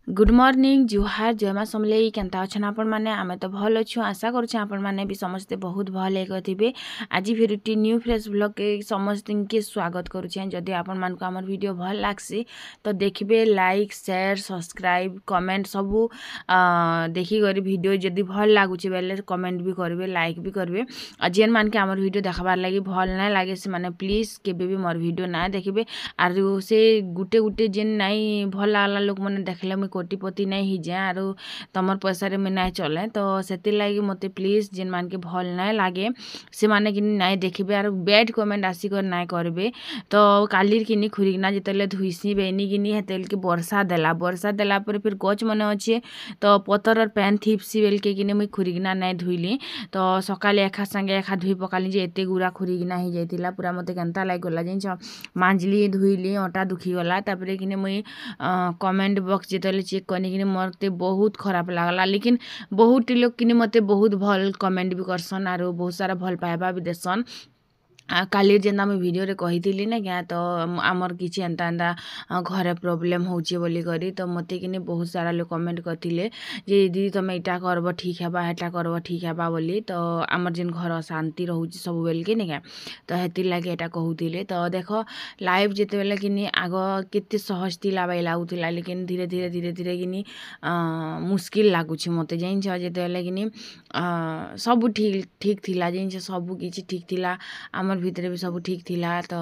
Good morning जुहार जय माँ समलेई केनता अच्छन आपण मैंने आम तो भल अच्छु आशा करुँ आपण मैंने भी समस्ते बहुत भल थे आज फिर टी न्यू फ्रेश ब्लॉग के समस्त के स्वागत करुचे जदि आपण मान को आमर वीडियो भल लागसी तो देखिए लाइक शेयर सब्सक्राइब कमेंट सबू देखिक वीडियो जदि भल लगुच बेले कमेंट भी करेंगे लाइक भी करेंगे जेन मान के आमर वीडियो देखार लगी भल ना लगे से माने प्लीज केबे भी मोर वीडियो ना देखिए आर से गुटे गुटे जेन नाई भल लागला लोक मैंने देखले मुझे कोटिपति नहीं ही जाए आरो तमर पैसा रे मैं चले तो से लगी मत प्लीज जेन मान के भल ना लगे से माने कि नाई देखिए आर बैड कमेंट आसिक ना करेंगे तो काली किनी खुरीना जिते धुईसी बेनी किनी हेते कि वर्षा देला फिर गच मन अच्छे तो पतर पैन थिपसी बेल के किनी मुई खुरीना नाई धुईली तो सकाले एखा संगे एखा धुई पकाली जे एते गुरा खुरीना ही जाइतिला पूरा मते केनता लाग गला जिन मांजली धुईली अटा दुखी गला तापर कि मुई कमेंट बॉक्स जिते चेक करनी कि मत बहुत खराब लगला लेकिन बहुत लोग कि मत बहुत भल कमेंट भी करसन आरो बहुत सारा भल पाइबा भी देसन काली जेन्ता मुझे वीडियो रे कही ना क्या तो आमर किसी एंता एंता घरे प्रोब्लेम होची बोली करी तो मते कि बहुत सारा लोग कमेंट करते जे दीदी तुम इटा करब ठीक है हेटा करब ठीक है बोली तो आमर जेन घर शांति रोचे सब बेल के क्या तो हेतिर लगे एटा कहूले तो देख लाइफ जिते बेले कि आग केते सहज थिला बाई लगुला लेकिन धीरे धीरे धीरे धीरे कि मुस्किल लगुच मत जान जिते बेले कि सब ठीक ठीक थिला जिन सब किसी ठीक थिला आमर भितर भी सब ठीक थिला तो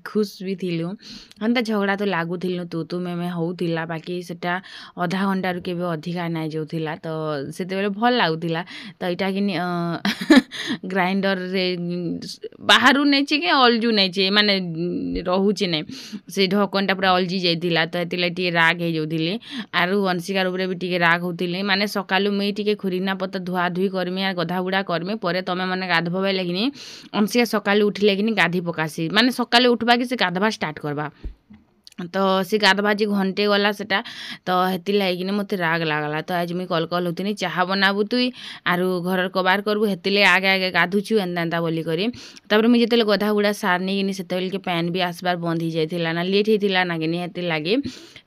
खुश भी थिलु हेन्ता झगड़ा तो लागुथिलु तू मैं होउथिला बाकी सेटा आधा घंटा रु केबे अधिका नाइ जाउथिला तो सेते बेले भल लागुथिला तो इटा कि ग्राइंडर रे बाहरु नै छि के अलजु नै छि माने रहउछि नै से ढकनटा पूरा अलजी जाइथिला तो एतिला टी राग हे जाउथिले आरु अंशिकार ऊपर भी टी राग होउथिले माने सकालु मैं टी खुरीना पत्ता धुआ धुई करमी आ गधा बुड़ा करमी परे तमे माने गाधबे लगिनी अंशिका सकालु उठिले कि गाधी पकासी माने सकालु उठवा कि से गाधवा स्टार्ट करवा तो सी गाधवा जी घंटे गला सेटा तो हेती लगे मत राग लागला तो आज मुझे कल कल होती चाह बनाबू तुई आरु घर कबार करबू हेती आगे आगे गाधुचु एंता एंता बोली करी तापर मुझे जिते गधा गुड़ा सारनी कि से पैन भी आसबार बंद हो जाइला ना लेट होता ना कि हेती लगे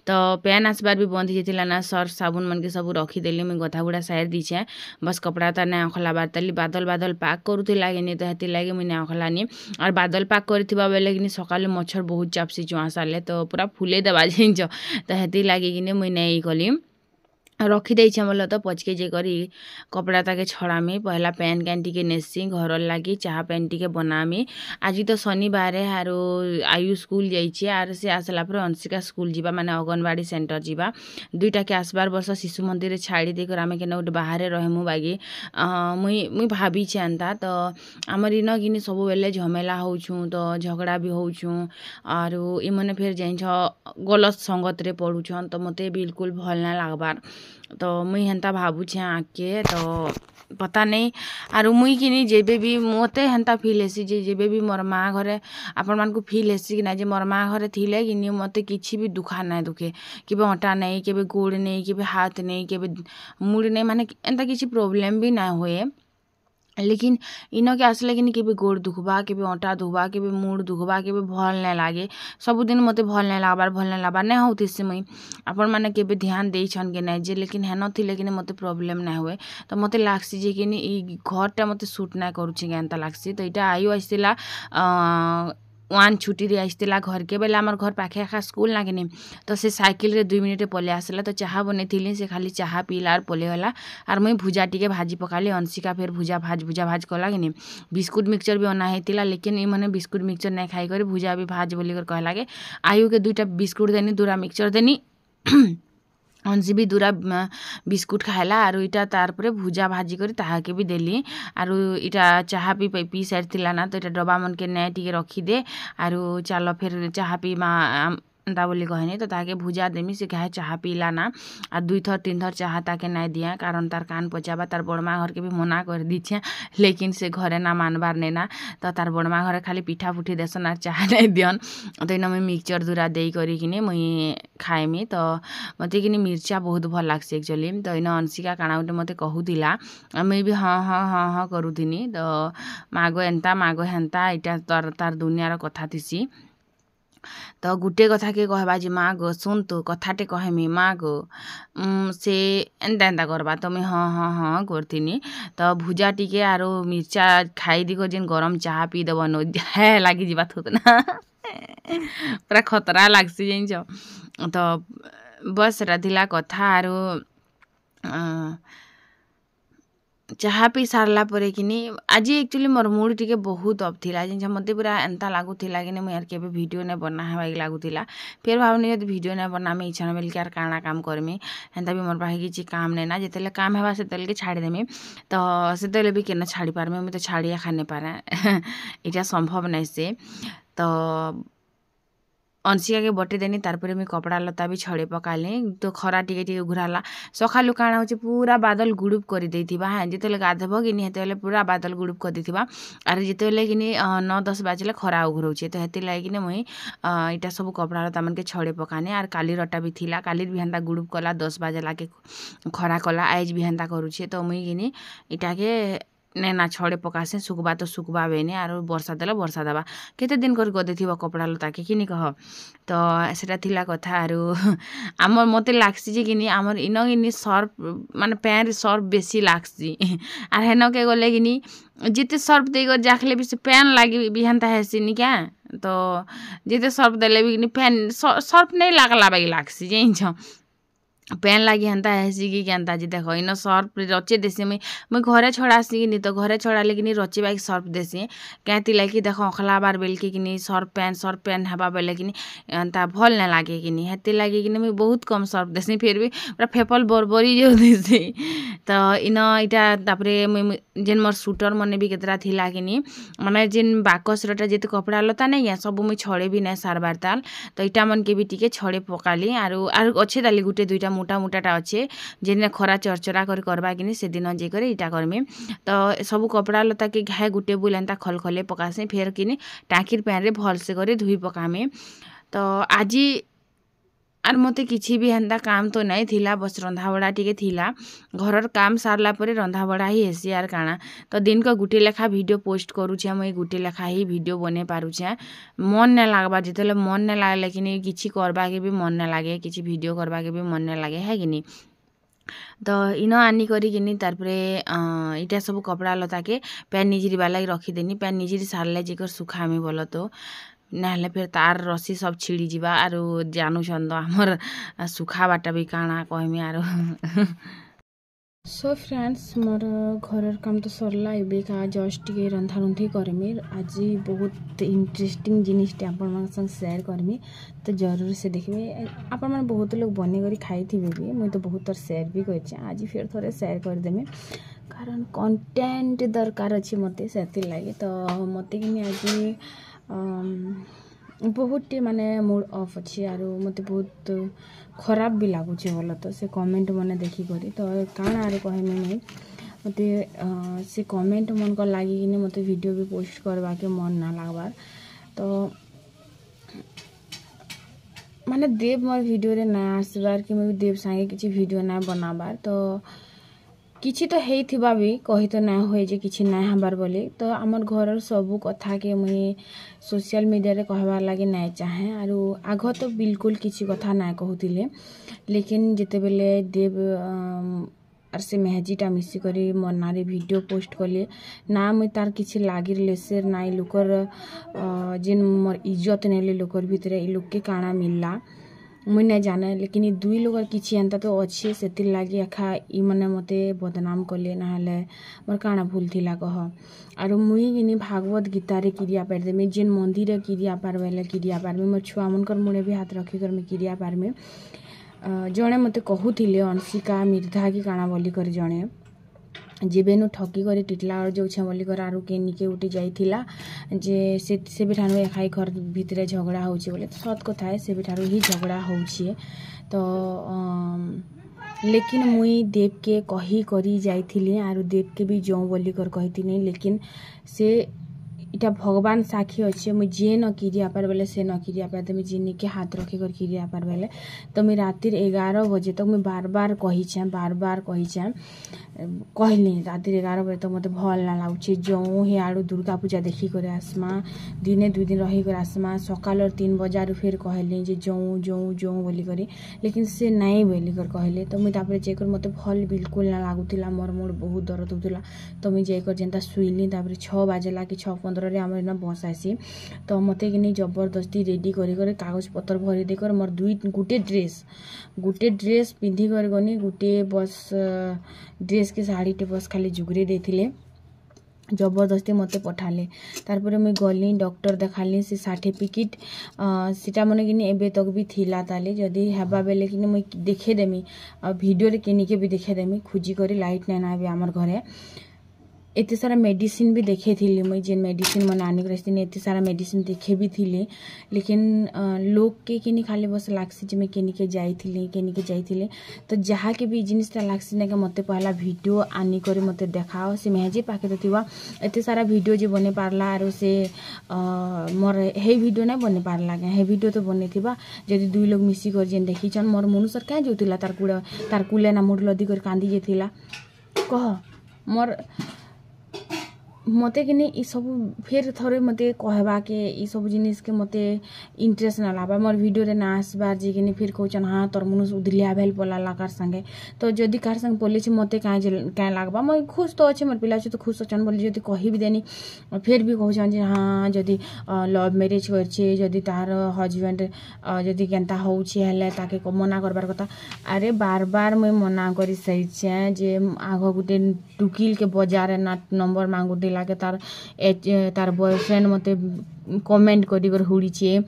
तो पैन आसबार भी बंद हो जाइला ना सर्फ साबुन मन के सब रखीदेली मुझे गधा गुड़ा सार दीछे बस कपड़ा तो ना अखला तली बादल बादल पाक करूला कि तो हेती लगे मुझे ना अखलानी और बादल पाक कर बेले कि सकाल मच्छर बहुत चापसी चुआ सारे तो पूरा फुले देवा जिनछ तो हेती लगे कि मुझे नहीं कली रखीदे बोल तो पचके जे करी कपड़ा ताके छड़ामी पहला पैन कैन टी नेसी घर लगी चाह पैन टी बनामी आज तो शनिवार आरो आयु स्कूल जाइए आर से आसला पर अंशिका स्कूल जीवा माने अंगनवाड़ी सेंटर जीवा दुईटा के आसबार वर्ष शिशु मंदिर छाड़ी देकर आम के गोटे बाहर रहमु बागी मुई भाभी एंता तो आमर इन कि सब बेले झमेला होचु तो झगड़ा भी होचु आर इमने फिर जाइन गलत संगत रे पढ़ुछन तो मते बिल्कुल भल ना लागबार तो मुई हेन्ता भावुछे आके तो पता नहीं आरु मुई कि जेबे भी मते हेन्ता फिल हेसी जे जेबे भी मोर माँ घरे आपण मान को फिल हेसी कि ना जे मोर माँ घरे थिले कि मते किछि भी दुखा ना दुखे केबे अटा नहीं केबे गोड़ नहीं केबे हाथ नहीं केबे मुड़ नहीं माने एंता किछि प्रॉब्लम भी ना होए लेकिन इन के आसले कि गोड़ दुखबा के अटा दुखबा के मुड़ दुखबा के भल ना लगे सबुदिन मत भल ना लगबार नहीं होती से मुई आपण मैंने के ध्यान देछन के ना जे लेकिन हेन थिले कि मत प्रॉब्लम ना हुए तो मत लागसी जे कि घरटा मत सुट ना करुछि एंता लागसी तो इटा आयु आसला वन छुट्टी आसला घर के बेले आमर घर पाखे आखा स्कूल ना कि तो से साइकिल रे 2 मिनिट पले आसला तो चाह बनई से खाली चाह पीला और पलेगला आर मुई भुजा टी भाजी पकाली अंशिका फिर भुजा भाज कला कि बिस्कुट मिक्सचर भी अना होता लेकिन मैंने बिस्कुट मिक्सचर नहीं खाई कर भुजा भी भाज बोलिकर कहला के आयु के 2टा बिस्कुट देनी 2टा मिक्सचर देनी अंशी भी 2टा बिस्कुट खाइला आरु इटा तार परे भुजा भाजी करी ताहाके भी देली आरु इटा चाह पी सारी ना तो इटा डब्बा मन के नै टिके रखी दे आरु चलो फिर चाह पी एंता बोली कहनी तो ताके भुजा देमी से कहे चाह पीला ना आ 2 थर 3 थर चाह ताके नहीं दिया कारण तार कान पचाबा तार बड़मा घर के भी मना कर दीछे लेकिन से घरे ना मानबार ने ना तो तार बड़मा घरे खाली पिठा पुठी देसन और चाह नहीं दियन तो इन मुई मिक्सचर 2टा दे करी कि मुई खाएमी तो मत कि मिर्चा बहुत भल लागसी एक्चुअली तो इन अंशिका काଣା गोटे मत कहूला मुई भी हाँ हाँ हाँ हाँ करूथिनी तो मागो एंता मागो हेन्ता इटा तार दुनियार कथा थिसी तो गुटे कथा के कहबा जे माँ गो सुन तू कथाटे कहमी माँ गो से एंता एंता करबा तो मुई हाँ हाँ हाँ करथिनी। तो भुजा टिके आरो मिर्चा खाई दिको जेन गरम चाह पी देव नो है लागी जीवा थुतना पूरा खतरा लागसी जानिछ। तो बस राधिला कथा आरो चाहा पी सारला परे किनी आज एक्चुअली मोर मूड टिके बहुत अफ थिला जिनछा मते पूरा एंता लागुथिला कि मुई यार केबे वीडियो नै बना हेबाई लागुथिला। फिर भावनी यदि वीडियो नै बनामी इच्छा नै बेल के यार काना काम करमी हेंता भी मोर पाखे किछि काम नै ना जेतेले काम हेबा सेतेले के छाड़ी देमी। तो सेतेले भी केना छाड़ी पारमी मुई तो छाड़िया खाने पारे इटा संभव नै से। तो अनसिका के बटे देनी तारपरे मुई कपड़ा लता भी छड़े पकाली। तो खरा टिके टिके घुराला सखालु काଣା होचे पूरा बादल गुडुप करि देइथिबा हाँ जेतेले गाधब कि हेतेले पूरा बादल गुडुप कर देइथिबा आर जेतेले कि 9-10 बाजिले खरा उघरौचे। तो हेति लागि कि मुई इटा सब कपड़ा लता मन के छड़े पकाने आर काली रटा भी थिला काली भी हेंता गुडुप कला 10 बाजे लाके खरा कला आज भी हेंता करूचे। तो मुई कि इटा के नेना छड़े पकासे सुकबा तो सुकबा बेने आर वर्षा देला वर्षा देबा केते दिन कर गदे थिबा कपड़ा लता के किनी कह। तो सेटा थिला कथा आरो आमर मते लागसी जे किनी आमर इन किनी सर्फ माने पैन सर्फ बेसी लागसी आर हेन के गले किनी जिते सर्फ देगर जाखले भी से पैन लागी बिहानता हेसी नि क्या। तो जिते सर्फ देले भी किनी पैन सर्फ नै लागला बागी लागसी जानिछ पैन लागी हेंता हेसी कि केंता जे देख इन सर्फ रचे देसी मुई घरे छड़ासी कि तो घरे छड़ाले कि रचे बाकी सर्फ देसी कैती लागी देख अखला बार बेल के सर्फ पैन हेबा बेले कि एंता भल ना लागे कि हेती लागी कि मुई बहुत कम सर्फ देसी फिर भी पूरा फेपल बरबरी जो देसी। तो इन इटा तापरे मुई जेन मोर सूटर मने भी केतरा थिला कि माने जेन बाकस रटा जेते कपड़ा लता नै या सब मुई छड़े भी नै सारबार ताल। तो इटा मन के भी टिके छड़े पकाली आरो अच्छे ताली गुटे दुईटा मोटा मोटाटा अच्छे जेने खरा चरचरा कर करबा कि से दिन जे करे इटा करमी। तो सब कपड़ा लता के घाए गुटे बुल एंता खलखले पकासे फेर कि टाँकीर पैन रे भल से करे धुई पकामे। तो आज आर मते किछि भी हेंता काम तो नहीं थिला बस रंधा बड़ा टिके थिला घरर काम सारला परे रंधा बड़ा ही हेसी आर काଣା। तो दिन को गुटे लेखा वीडियो पोस्ट करूछे मुई गुटे लेखा ही वीडियो बने पारुछे मन नै लागबा जेतेले मन नै लागले कि किछि करबा के भी मन नै लागे किछि वीडियो करबा के भी मन नै लागे है कि। तो इन आनी करी कि तारपरे इटा सब कपड़ा लता के पैन निजिरी वाला रखी देनी पैन निजिरी सारले जेकर सुखामी बोल तो नाहले फिर तार रस्सी सब छिड़ी जीवा आरो जानू छंद हमर सुखा बाटा भी काଣା कहमी आरो सो फ्रेंड्स मोर घर काम तो सरला एबे का जस्ट के रंधा रुंधी करमी आज बहुत इंटरेस्टिंग जिनिसटे आपण मन संग शेयर करमी। तो जरूर से देखबे आपण मन बहुत लोग बने करी खाई थिबे भी मुई तो बहुत शेयर भी करछे आज फिर थोड़े शेयर कर देमे कारण कंटेंट दरकार अछि मते सेति लागि। तो मते कि आज बहुत माने मूड ऑफ अच्छी आरो मते बहुत खराब भी लगुचे बोल तो से कमेंट मैंने देखी करी। तो काଣା आरो कहमी नहीं मते से कमेंट मन को लगी कि मते वीडियो भी पोस्ट करवा के मन ना लागबार। तो माने देव मोर वीडियो रे ना आसबार कि मैं देव संगे किछि वीडियो ना बनाबार तो किछि तो हेइथिबा भी कही तो ना होए जे किछि ना हबार बोली। तो आमर घर सब कथा के मुई सोशल मीडिया रे कहबार लागि ना चाहे आरो आग तो बिल्कुल किछि कथा ना कहूतिले लेकिन जेते बेले देव आर से मेहजीटा मिसी करी मोर नारे वीडियो पोस्ट कले ना मुई तार किछि लागि रिलेसेर नाई लोकर जेन मोर इज्जत नेले लोकर भितरे ई लोग के काଣା मिलला मुई ना जाने लेकिन ई दुई लोगर किछि एंता तो अच्छे सेतिर लागि एखा ई मने मते बदनाम कले नाहले मोर काଣା भूल थिला कह। आरो मुई किनी भागवत गीता रे क्रिया पार देमे जेन मंदिर रे क्रिया पार बेले क्रिया पार में मोर छुआ मनकर मुड़े भी हाथ रखी कर में क्रिया पार में जणे मते कहूथिले अंशिका मिर्धा की काଣା बोली कर जणे जेबेनु ठकी करे टिटला और जो छे बोली कर आरो के निके उठी जाइथिला जे से बिठानु एखाई घर भितरे झगड़ा होउछे बोले तो सत कथा है से बिठानु ही झगड़ा होउछे। तो लेकिन मुई देव के कही करी जाइथिली आरो देव के भी जो बोली कर कहती नहीं लेकिन से इटा भगवान साक्षी अच्छे मुझे जे न क्रिया पार बेले से न क्रिया पार मुझे जिन के हाथ रखी कर क्रिया पार बेले तो मुझे रातिर 11 बजे तक मुझे बार बार कही कहली राति 11 बजे तो मते भल ना लाଗୁଛି जो हे आड़ू दुर्गा पूजा देखी करे आसमा दिने 2 दिन रही करे आसमा सकाल 3 बजे फिर कहली जे जो बोली करे लेकिन से नहीं बोली कर कहले तो मुई तापर चेक कर मते भल बिल्कुल ना लागुतिला मोर मूड बहुत दर्द होतिला तो मुई चेक कर जेंता सुइली तापर 6 बजेला कि 6:15 रे हमर ना बस आसी तो मते कि नहीं जबरदस्ती रेडी करी करे कागज पत्र भरी दे कर मोर गुटे ड्रेस पिंधि कर गनी गुटे बस ड्रेस के साड़ी टे बस खाली जुगरे देथिले जबरदस्ती मते पठाले तारपर मुई गली डॉक्टर देखाली से सर्टिफिकेट सीटा मन कि एबे तक भी थिला ताले जदी हेबा बेले कि मुई देखे देमी वीडियो रे केनिके भी देखे देमी खुजी करी लाइट नै ना आबे हमर घरे एते सारा मेडिसिन भी देखे थिली मुई जेन मेडिसिन मन आनी करस्ती एते सारा मेडिसिन देखे भी थिले लेकिन लोग के किनी खाली बस लागसी जे मैं केनिके जाइथिले तो जहा के भी जिनिसटा लागसी ना के मते पहला वीडियो आनी करी मते देखाओ से मेहजी पाके दतिवा एते सारा वीडियो जे बने पारला आरो से मोर हे वीडियो नै बने पारला के हे वीडियो तो बनेथिबा जदी दुई लोग मिसी कर जेन देखि छन मोर मनुसर का जोतिला तार कुले ना मुड लदी कर कांदी जेथिला कह मोर मते कि नहीं ई सब फिर थोड़े मते कहबा के ई सब जिनिस के मते इंटरेस्ट ना लाबा मोर वीडियो रे ना आसबार जे कि नहीं फिर कहचन हां तोर मनुस उदलिया भेल पला लाकार संगे तो जदी कार संग बोले छी मते काहे लागबा मैं खुश तो अछि मोर पिला छी तो खुश अछन बोली जदी कहि भी देनी फिर भी कहचन जे हां जदी लव मैरिज कर छी जदी तार हस्बैंड जदी केनता होउ छी हले ताके को मना करबार कथा अरे बार मैं मना करी सही छे जे आगो गुटे टुकिल के बाजार ना नंबर मांगु दिला के तार बॉयफ्रेंड मते कमेंट करी कर हुड़ी छे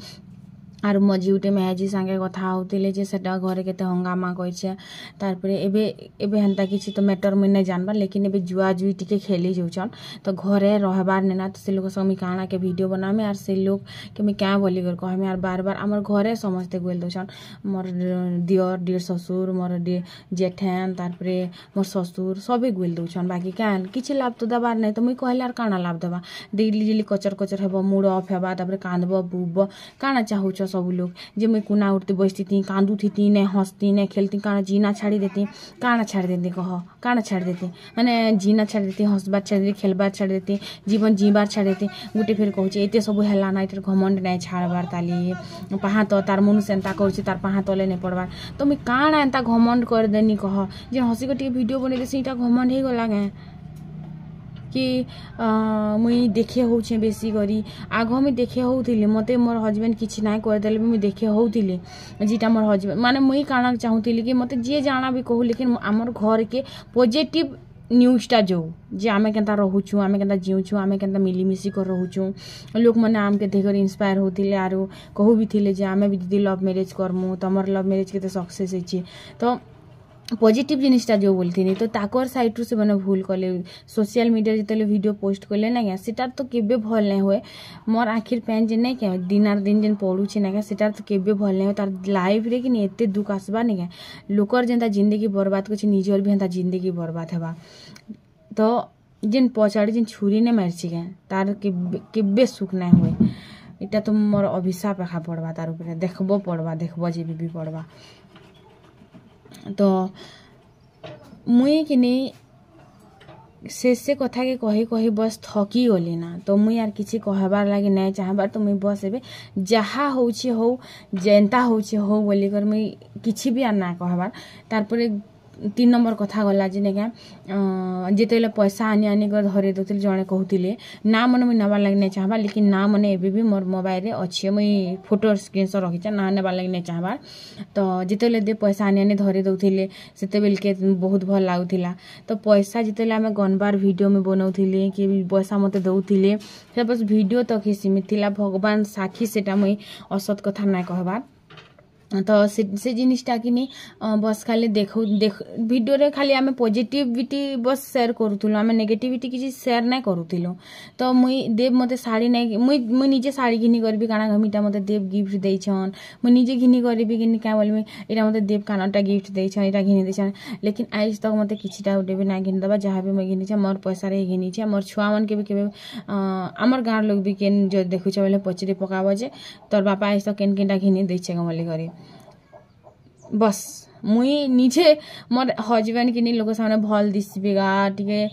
आर मजी उठे मेहजी संगे कथा होतिले जे सेटा घरे केते हंगामा कइछे तारपरे एबे हंता किछि तो मैटर में नै जानबा लेकिन एबे जुआ जुई टिके खेली जाउछन तो घरे रहबार नेना तो से लोग समी काना के वीडियो बनामे आर से लोग के मैं क्या बोली कर कहमे आर बार हमर घरे समझते गोल दोछन मोर दियर ससुर मोर जेठन तारपरे मोर ससुर सबे गोल दोछन बाकी कान किछि लाभ तो दबार नै तो मुई कहले आर काना लाभ दबा डेली कचर हेबो मूड ऑफ हेबा तारपरे कांदबो बुबो काना चाहुछ सब लोग जे मैं कुना उठती बसती थी कांदू थी ने हंसती ने खेलती काना जीना छाड़ी देती काना छाड़ देती कह काना छाड़ देती माने जीना छाड़ देती हंसबार छाड़ देती खेलबार छाड़ देती जीवन जीवार छाड़ देती गुटे फिर कहूँ एते सब हेला ना इतर घमंड नहीं छाड़बार ताली पहा तो तार मनुष्य एंता करुचे तार पहा तले नहीं पड़बार तो मैं काना एंता घमंड कर देनी कह जे हसी को वीडियो बने देसी इटा घमंड ही गला गे कि मुई देखे होछे बेसी करी आगो में देखे होउथिले मते मोर हस्बैंड किछि नाय कर देले मुई देखे होउथिले जीटा मोर हस्बैंड माने मुई काना चाहूथिले कि मते जे जाना भी कहू लेकिन हमर घर के पॉजिटिव न्यूज़टा जो जे आमे केनता रहूछु आमे केनता जीउछु आमे केनता मिलीमिशी कर रहूछु लोग माने आम के देखकर इंस्पायर होथिले आरो कहू भी थिले जे आमे भी दीदी लव मैरिज करमु तमर लव मैरिज के तो सक्सेस अछि तो पॉजिटिव जिनिसटा जो बोलती तो ताकर साइड से मैंने भूल कले सोशल मीडिया जिते वीडियो पोस्ट कले ना क्या सेटा तो केबे भल नहीं हुए मोर आखिर पैन जे नहीं क्या दिन जेन पढ़ुचे ना क्या सेटा तो केबे भल नहीं हो तार लाइफ रे कि एते दुख आसबा नहीं क्या लोकर जेनता जिंदगी बर्बाद कर निजर भी हेंता जिंदगी बर्बाद हेबा तो जेन पछाड़ी जेन छुरी ने मारछि क्या तार केबे सुख नहीं हुए इटा तो मोर अभिशाप रखा पड़वा तार ऊपर देखबो जे भी पड़वा तो मुई कि नहीं से कथा के कही बस थकी गली ना तो मुई यार किसी कहबार लगे नहीं चाहबार तो मुई बस एबे जहाँ होउछि हो जेनता होउछि हो बोली कर मुई किछि भी आर ना कहबार तारपरे 3 नंबर कथा गला जे ने क्या जेतेले पैसा आनी कर धरे दोतिल जणे कहूतिले ना मन मुई नबार लगे नहीं चाहबार लेकिन ना मने एबे भी मोर मोबाइल रे अछि मुई फोटो स्क्रीनशॉट रखिछ ना नेबार लगे नहीं चाहबार तो जेतेले दे पैसा आनी धरे दोतिले सेते बेल के बहुत भल लागुथिला तो पैसा जेतेले आमे गनबार वीडियो में बनौथिले कि पैसा मते दउथिले से बस वीडियो तक ही सीमित थिला भगवान साक्षी सेटा मुई असत कथा ना कहबार तो से जिनिसटा कि नहीं बस खाली देख वीडियो रे खाली आमे पॉजिटिविटी बस शेयर करूथुलो आमे नेगेटिविटी किछि शेयर ना करूथिलो तो मुई देव मते साड़ी नहीं मुई निजे साड़ी घिनी करबी काना घमिटा मते देव गिफ्ट देइछन मुई निजे घिनी करबी कि का बोलबी एटा मते देव कानाटा गिफ्ट देइछन एटा घिनी देइछन लेकिन आज तक मते किछिटा उठे भी ना घिनी दबा जहाँ भी मैं घिनी छ मोर पैसा रे घिनी छ मोर छुआ मन के भी केबे हमर गार लोग भी केन जो देखु छ बोले पचरी पकाबो जे तोर बापा आज तक केन केनटा घिनी देइछे गमली करे बस मुई निजे मोर हजबैंड कि लोक सामने भल दिसबेगा टिके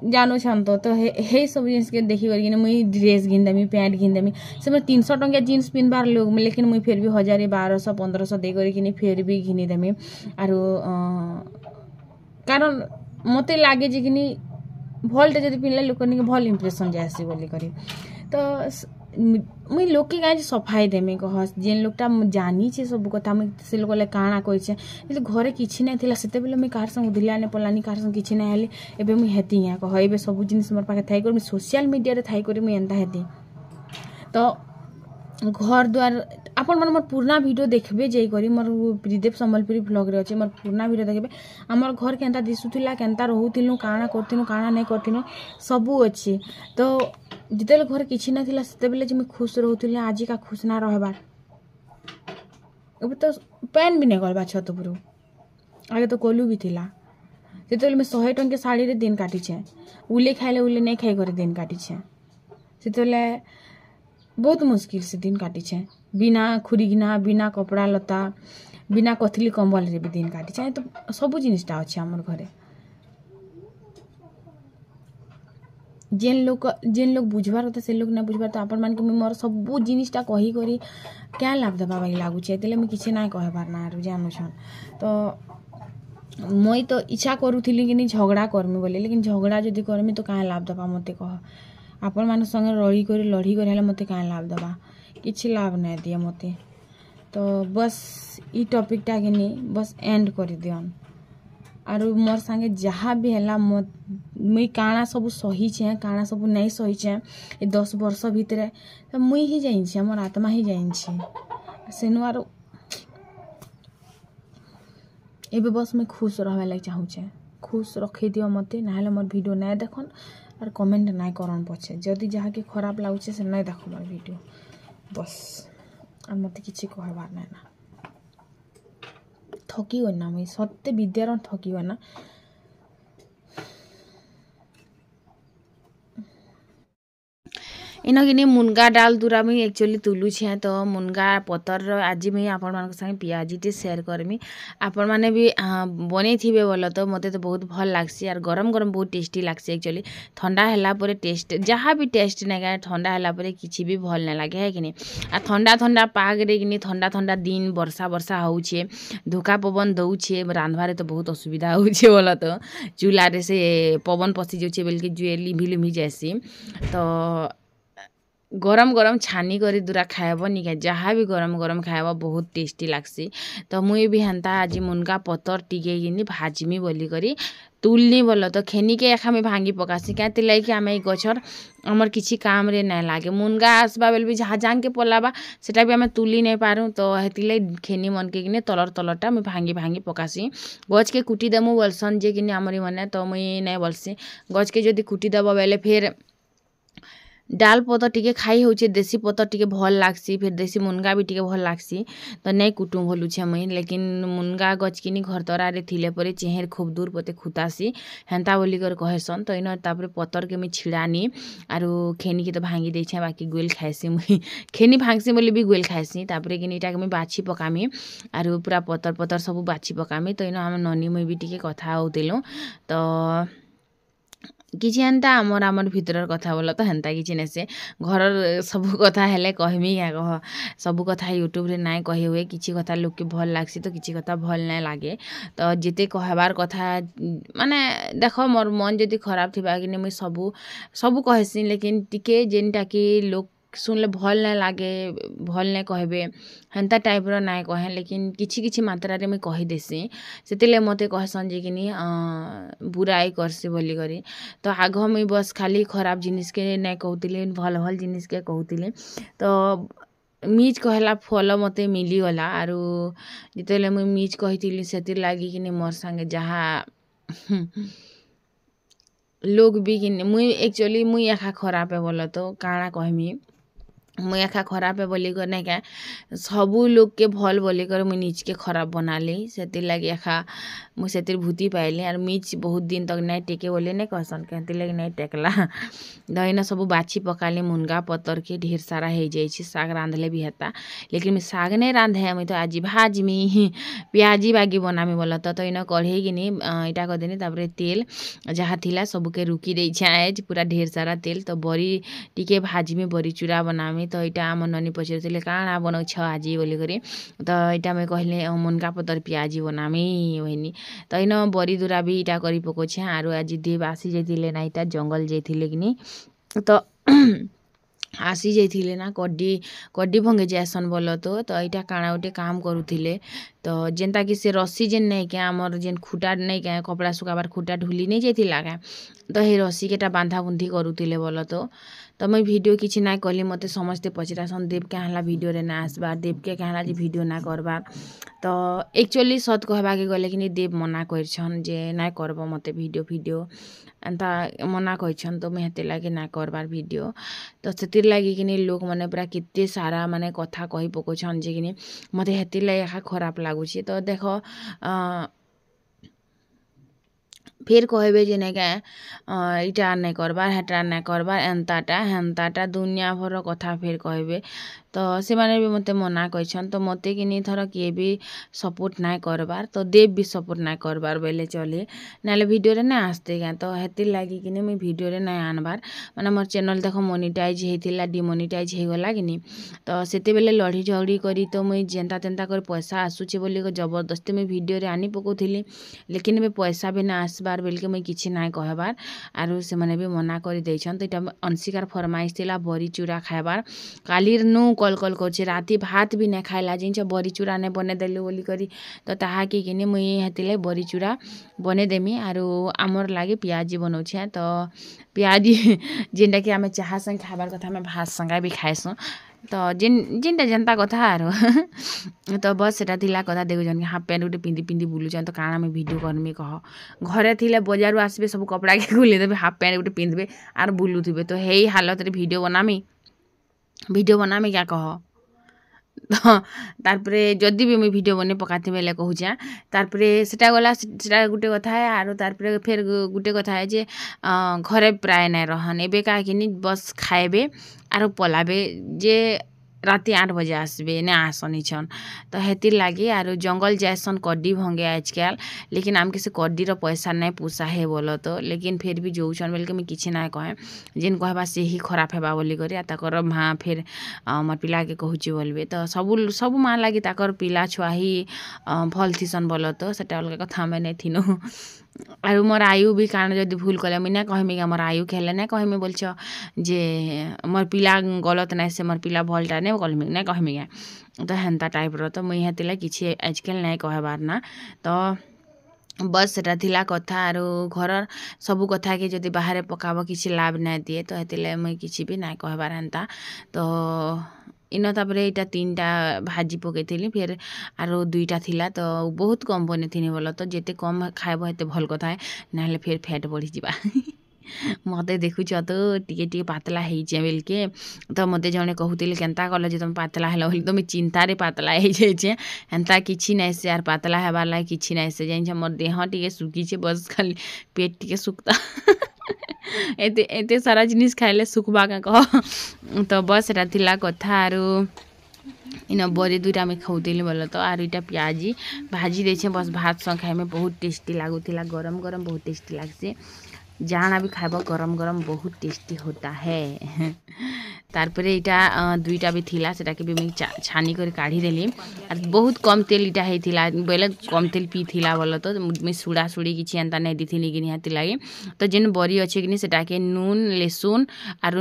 जानु तो हे सब जिनिस के देखी कर मुई ड्रेस घिनदेमी पैंट घिनदेमी से मैं 300 टंकिया जीन्स पिन्हबार लोग लेकिन मुई फिर भी 1000 1200 1500 दे कर फिर भी घिनीदेमी आरो कारण मते लागे जे कि भलटे जब पिन्हले लोक भल इम्प्रेसन जासी बोली करी तो मुई लोक के गाय सफाई देमी कह जेन लोकटा जानी सब कथा मुई से लोक काଣା कहिछे घरे किछि नै थिला सेते बेले मुई कार संग उधिला ने पलानी कार संग किछि नै हेली एबे मुई हेती या कह एबे सब जिनिस मोर पाखे थाई कर मुई सोशल मीडिया रे थाई कर मुई एंता हेती तो घर द्वार आपण मन मोर पुराना वीडियो देखबे जई करी मोर त्रिदेव संबलपुरी व्लॉग रे अछि मोर पुराना वीडियो देखबे हमर घर केंता दिसुथिला केंता रहउथिलु काଣା करथिनु काଣା नै करथिनु सबु अछि तो जितेले घर किछि ना थिला सेते बेले जे मैं खुश रहउथिले आज का खुश ना रहबार अब तो पैन भी नै गलबा छत पुरो आगे तो कोलू भी थिला सेते मैं 100 टंके साड़ी रे दिन काटी छे उले खाइले उले नै खाइ करे दिन काटी छे सेते बहुत मुश्किल से दिन काटी छे बिना खुरीगिना बिना कपड़ा लता बिना कथली कंबल रे भी दिन काटी छे तो सब जिनिसटा अछि हमर घरे जेन लोग बुझबार कथा से लोग ना बुझबार तो आपण मान के मोर सब जिनिसटा कही करी क्या लाभ देबा बाकी लागू छे तेले मैं किछि ना कहबार ना आरो जानु छन तो मुई तो इच्छा करूथिली कि झगड़ा करमी बोले लेकिन झगड़ा जदि करमी तो काहे लाभ देबा मते कह आपण मान संगे लड़ी कर हेले मते काहे लाभ देबा किछि लाभ नै दिया मते तो बस ई टॉपिकटा के बस एंड कर दियन आरो मोर संगे जहाँ भी हैला मुई काଣା सब सही छे काଣା सब नहीं सही छे ए 10 वर्ष भीतर तो मुई ही जाइन छे मोर आत्मा ही जाइन छे सेनु आरो एबे बस मैं खुश रहबे लाग चाहू छे खुश रखे दियो मते नाले मोर वीडियो नै देखन और कमेंट नै करन पछे जदी जहा के खराब लागु छे से नै देखो मोर वीडियो बस और मते किछि कहबार नै ना थकी हो ना मुई सत्य विद्यार थकी हो ना इनकिनी मुनगा डाल दूरा मुई एक्चुअली तुलु छे तो मुनगा पतर आज मुई आपण मान संगे पियाजीटे शेयर करमी आपण माने भी बनै थिबे बोल तो मते तो बहुत भल लागसी और गरम गरम बहुत टेस्टी लागसी एक्चुअली ठंडा हैला परे टेस्ट जहाँ भी टेस्ट नै गाय ठंडा हैला परे किछि भी भल नै लागे है कि आ ठंडा ठंडा पाग रे कि ठंडा ठंडा दिन वर्षा होउछे धोका पवन दउछे रांधवारे तो बहुत असुविधा होउछे बोल तो चूल्हा रे से पवन पसी जाउछे बल्कि जुएली लिमी जासी तो गरम गरम छानी करी दूरा खाएब निके जहाँ भी गरम गरम खाएब बहुत टेस्टी लागसी तो मुई भी हेन्ता आज मुनगा पतर टिके कि भाजमी बोली करी तुलनी बोल तो खेनी के एखा में भांगी पकासी क्या कि आम ये गछर आमर किसी काम रे ना लागे मुनगा आसबा बेल भी जहाँ जांग के पलाबा सेटा भी आम तुली नहीं पारूँ तो हेतिले खेनी मन के किने तलर तलरटा मुई भांगी भांगी पकासी गछ के कुटी देमु बोलसन जे कि आमरी मने तो मुई नहीं बोलसी गछ के जदि कुटी देब बेले फिर डाल पतर टिके खाई होचे देसी पतर टिके भल लागसी फिर देसी मुनगा भी टिके भल लागसी तो नहीं कुटुम भलु छे मुई लेकिन मुनगा गछ किनी घर तरा रे थिले परे चेहेर खूब दूर पते खुतासी हेंता बोली कर कहेसन तो इन तापर पतर के मुई छिड़ानी आरो खेनी के तो भांगी दे छे बाकी गोल खाइसी मुई खेनी भांगसी बोली भी गोल खाइसी तापर किनी इटा के मुई बाछि पकामी आरो पूरा पतर पतर सब बाछि पकामी तो इन हम ननी मुई भी टिके कथा होतिलु तो किछि हेन्ता आमर भितर कथा बोल तो हेन्ता किछि नै से घर सब कथा हेले कहमी क्या कह सब कथा यूट्यूब रे नाय कही हुए किछि कथा लोग के भल लागसी तो किछि कथा भल नाय लागे तो जेते कहबार कथा माने देखो मोर मन जदि खराब थिबा कि मुई सब कहसी लेकिन टिके जेनटा कि लोग सुनले भल नाय लागे भल नाय कहबे हेन्ता टाइप रो नाय कहे लेकिन किछि मात्रा रे मैं कहि देसी सेतिले मते कहसन जे किनी बुराई करसी बोली करी तो आग मुई बस खाली खराब जिनिस के नाय कहउतिले भल भल जिनिस के कहउतिले तो मीज कहला फल मते मिली गला आरो जितेले मुई मीज कहितिली सेतिर लागी किनी मोर संगे जहाँ लोग भी कि मुई एक्चुअली मुई एखा खराब है बोल तो काଣା कहमी मुई एखा खराब है बोली कर नहीं क्या सबू लोग के भल बोली कर मुई निज के खराब बना ली से लगे एखा मुझे से भूति पाइली और मिर्च बहुत दिन तक नहीं टेके बोले नहीं कहसन कहती लगे नहीं टेकला दहीना सब बाछी पकाली मुनगा पतर के ढेर सारा हो जाए साग रांधले भी हेता लेकिन मैं साग नहीं रांधे मुझे तो आज भाजमी पियाजी बागी बनामी बोला तो इन कढ़े कि इटा करदेनी तापर तेल जहाँ थिला सबके रुकी दे आज पूरा ढेर सारा तेल तो बड़ी टिके भाजमी बड़ी चूड़ा बनामी तो यहाँ आम ननी पचारे काଣା बनाऊ आज बोलिक तो यहाँ मैं कहली मुनगा पतर पियाजी बनामी वहीनी तो इन बड़ी दूरा भी इटा कर पकोछे आरो आज देव आसी जाइए ना इटा जंगल जाइए कि तो आसी जाइए ना कड्डी भंगे जासन बोल तो यहाँ काଣା गोटे काम करुले तो जेनता कि से रस्सी जेन नहीं क्या आमर जेन खुटा नहीं क्या कपड़ा सुखाबार खुटा ढुली नहीं जाइला क्या तो ये रस्सी केटा बांधा बुंधी करुले बोल तो मैं वीडियो किसी ना कली मत समस्ते पचरासन देव क्या हला वीडियो रे ना आसबार देव के क्या हला वीडियो ना करबार तो एक्चुअली सत कहबा के गले कि देव मना करछन जे ना करब मते वीडियो एंता मना कहछन तो मैं हेते लागे ना करबार वीडियो तो सेतिर लागी कि लोक माने पूरा केते सारा माने कथा कहि पकोछन जे कि मते हेतिर लागे खराब लागुछि तो देखो फिर कहबे जे नहीं क्या इटा नहीं करबार हेटा नहीं करबार एंताटा हेंताटा दुनिया भर कथा फिर कहबे तो से माने भी मते मना कहछन तो मते कि थर किए भी सपोर्ट ना करबार तो देव भी सपोर्ट ना करबार बोले चले नाले वीडियो रे ना आसते क्या तो हेतिर लागी कि मुई वीडियो रे ना आनबार माने मोर चैनल देखो मोनिटाइज हेतिला डिमोनिटाइज हे गला कि तो सेते बेले लड़ी झगड़ी करी तो मुई जेंता तेंता कर पैसा आसुचे बोली जबरदस्ती मुई वीडियो रे आनी पकोथिली लेकिन भी पैसा भी ना आसबार बोलिके मुई किछि ना कहबार आरो से माने भी मना कर देछन तो इटा अंशिकार फरमाइश थिला बड़ी चूड़ा खाइबार काली नु कल कर राति भात भी नहीं खाइला जिन बड़ी चूड़ा नहीं बने देलु बोली करी तो ताहा कि मुई हेतिले बड़ी चूड़ा बने देमी आरो आमर लागे पियाजी बनाऊे तो पियाजी जेनटा कि आम चाहा संग खाबार कथा आम भात संगा भी खाएसुँ तो जेनटा जनता कथा आरो तो बस सेटा थिला कथा देखु जन हाफ पैंट गोटे पिंधि बुलुचन तो काଣା में वीडियो करमी कह घरे थिले बजार आसबे सब कपड़ा के खुले देबे हाफ पैंट गोटे पिंधबे आर बुलुथिबे तो हेई हालत रे वीडियो बनामी क्या कह तो तारपरे जदि भी मुई वीडियो बने पकाती बेले कहूँ तारपरे सेटा गला सेटा गुटे कथा है आरो तारपरे फिर गुटे कथा है जे घरे प्राय नहीं रहन एबे का कि बस खाएबे आरो पलाबे जे राति 8 बजे आसबे ने आसनी छन तो हेतिर लागी आरो जंगल जायसन कड्डी भंगे आजकल लेकिन आम किसी कड्डी रो पैसा नहीं पूसा है बोलो तो लेकिन फिर भी जोउछन बोल के मैं किछि ना कहे जेन कहबा से ही खराब हेबा बोली करी ताकर माँ फिर मोर पिला के कहूची बोलबे तो सब माँ लागी ताकर पिला छुआ ही भल थिसन बोलो तो सेटा अलग कथा में नहीं थिनो आर मोर आयु भी कारण जदि भूल कले मुझे ना कहमी मोर आयु खेले ना कहमी बोलछ जे मोर पिला गलत नहीं से मोर पिला भलटा नहीं कहमी ना कहमी तो हेन्ता टाइप रो तो मुई हेतिला किछि आजकल नहीं कहबार ना तो बस सेटा थिला कथा आरो घर सबू कथा के जदि बाहर पकाब किछि लाभ नहीं दिए तो हेतिला मुई किछि भी नहीं कहबार हेन्ता तो इन तापर यहाँ 3टा भाजी पकईली फिर आरो 2टा थिला तो बहुत कम बने थी बोल तो जिते कम खाइब हेते भल कथा है ना फिर फैट बढ़ी जा मत देखुच तो टी पातला हो बेलके तो मत जड़े कहते केन्ता कल जे तुम पातला है बोली तो मुझे चिंतार पातला हो जाए हेन्ता कि ना से यार पातला हबार लगे कि ना से जान मोर देह टी सुखी बस खाली पेट टी सुखता एते सारा जिनिस खाइले सुखबा का कह तो बस एटा थिला कथा आरो इन बड़ी 2टा में खाऊली बोल तो आर 2टा पियाजी भाजी देछे बस भात संग खाए में बहुत टेस्टी लागुला गरम गरम बहुत टेस्टी लगसे जाना भी खाइब गरम गरम बहुत टेस्टी होता है तारपरे यहाँ 2टा भी थिला सेटा के भी मैं छानी कर काढ़ी देली और बहुत कम तेल इटा होता बोले कम तेल पी थिला बोल तो मैं सुड़ा सुड़ी किसी एंता नहीं दी थी कि निहाती लगे तो जेन बड़ी अच्छे कि सेटा के नून लेसुन आर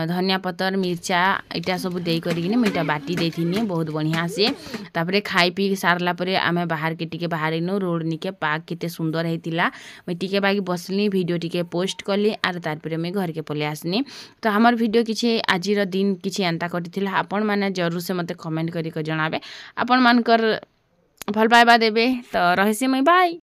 धनिया पतर मिर्चा इटा सब दे करी मुझे बाटी देथी बहुत बढ़िया से तापरे खाई पी सारला परे आमे बाहर के टिके बाहर इनु रोड निके पार्क केते सुंदर होता मुझे टिके बाकी बसली वीडियो टिके पोस्ट कली आर तारपरे मैं घर के पले आसनी तो हमार वीडियो किसी आज दिन किसी एंता करथिला आपण माने जरूर से मते कमेंट करी जणाबे आपण मानकर भल पाइबा देबे तो रहिसे मैं बाय।